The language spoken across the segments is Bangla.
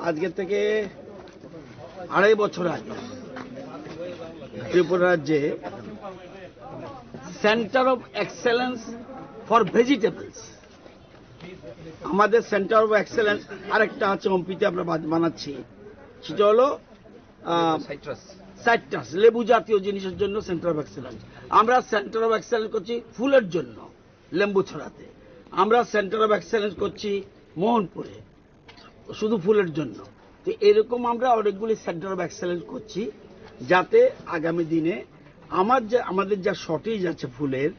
আজকে থেকে 2.5 বছর আগে ত্রিপুরা রাজ্যে centre of excellence for vegetables, আমাদের সেন্টার অফ এক্সেলেন্স আরেকটা আছে অম্পিতে আমরা বানাচ্ছি, সেটা হলো সাইট্রাস, লেবু জাতীয় জিনিসের জন্য সেন্টার অফ এক্সেলেন্স। আমরা সেন্টার অফ এক্সেলেন্স করছি ফুলের জন্য লেম্বু ছড়াতে, আমরা সেন্টার অফ এক্সেলেন্স করছি মোহনপুরে শুধু ফুলের জন্য। তো এরকম আমরা অনেকগুলি সেন্টার অফ এক্সেলেন্স করছি, যাতে আগামী দিনে আমাদের যা শর্টেজ আছে ফুলের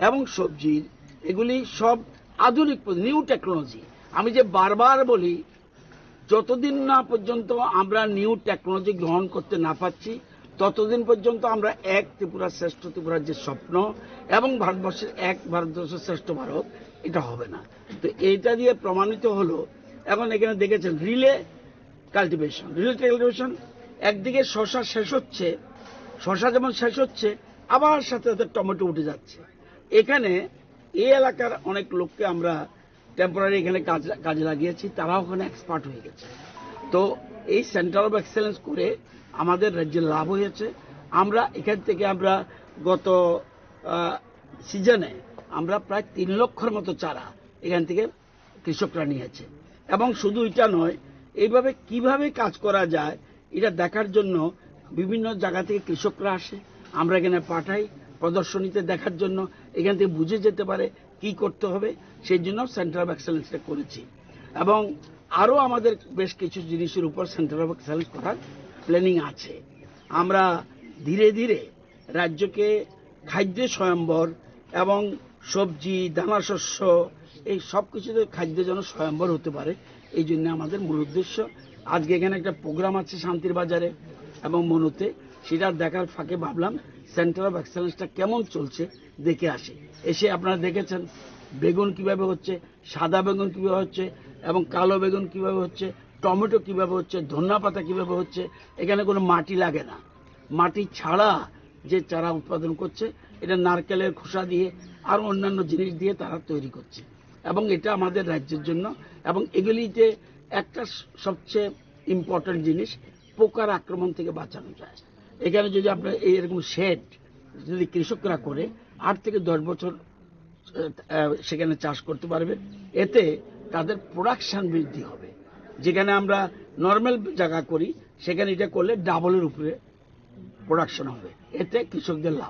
এবং সবজির, এগুলি সব আধুনিক নিউ টেকনোলজি। আমি যে বারবার বলি, যতদিন না পর্যন্ত আমরা নিউ টেকনোলজি গ্রহণ করতে না পারছি, ততদিন পর্যন্ত আমরা এক ত্রিপুরা শ্রেষ্ঠ ত্রিপুরার যে স্বপ্ন এবং ভারতবর্ষের এক ভারতবর্ষের শ্রেষ্ঠ ভারত, এটা হবে না। তো এইটা দিয়ে প্রমাণিত হলো। এখন এখানে দেখেছেন রিলে কাল্টিভেশন, একদিকে শশা শেষ হচ্ছে, শশা যেমন শেষ হচ্ছে, আবার সাথে সাথে টমেটো উঠে যাচ্ছে। এখানে এই এলাকার অনেক লোককে আমরা টেম্পোরারি এখানে কাজে লাগিয়েছি, তারাও ওখানে এক্সপার্ট হয়ে গেছে। তো এই সেন্টার অফ এক্সেলেন্স করে আমাদের রাজ্যে লাভ হয়েছে। আমরা এখান থেকে আমরা গত সিজনে আমরা প্রায় 3 লক্ষর মতো চারা এখান থেকে কৃষকরা নিয়েছে। এবং শুধু এটা নয়, এইভাবে কিভাবে কাজ করা যায় এটা দেখার জন্য বিভিন্ন জায়গা থেকে কৃষকরা আসে, আমরা এখানে পাঠাই প্রদর্শনীতে দেখার জন্য, এখান থেকে বুঝে যেতে পারে কি করতে হবে। সেই জন্য সেন্টার অফ এক্সেলেন্সটা করেছি। এবং আরও আমাদের বেশ কিছু জিনিসের উপর সেন্টার অফ এক্সেলেন্স করার প্ল্যানিং আছে। আমরা ধীরে ধীরে রাজ্যকে খাদ্য স্বয়ম্বর এবং সবজি, দানা শস্য, এই সব কিছুতে খাদ্য যেন স্বয়ম্বর হতে পারে, এই জন্য আমাদের মূল উদ্দেশ্য। আজকে এখানে একটা প্রোগ্রাম আছে শান্তির বাজারে এবং মনুতে, সেটা দেখার ফাঁকে ভাবলাম সেন্টার অফ এক্সেলেন্সটা কেমন চলছে দেখে আসে। এসে আপনারা দেখেছেন বেগুন কিভাবে হচ্ছে, সাদা বেগুন কিভাবে হচ্ছে এবং কালো বেগুন কিভাবে হচ্ছে, টমেটো কিভাবে হচ্ছে, ধনিয়া পাতা কিভাবে হচ্ছে। এখানে কোনো মাটি লাগে না, মাটি ছাড়া যে চারা উৎপাদন করছে, এটা নারকেলের খোসা দিয়ে আর অন্যান্য জিনিস দিয়ে তারা তৈরি করছে। এবং এটা আমাদের রাজ্যের জন্য, এবং এগুলিতে একটা সবচেয়ে ইম্পর্টেন্ট জিনিস, পোকার আক্রমণ থেকে বাঁচানো যায়। এখানে যদি আপনার এরকম শেড যদি কৃষকরা করে 8 থেকে 10 বছর সেখানে চাষ করতে পারবে, এতে তাদের প্রোডাকশন বৃদ্ধি হবে। যেখানে আমরা নর্মাল জায়গা করি, সেখানে এটা করলে ডাবলের উপরে প্রোডাকশন হবে, এতে কৃষকদের লাভ।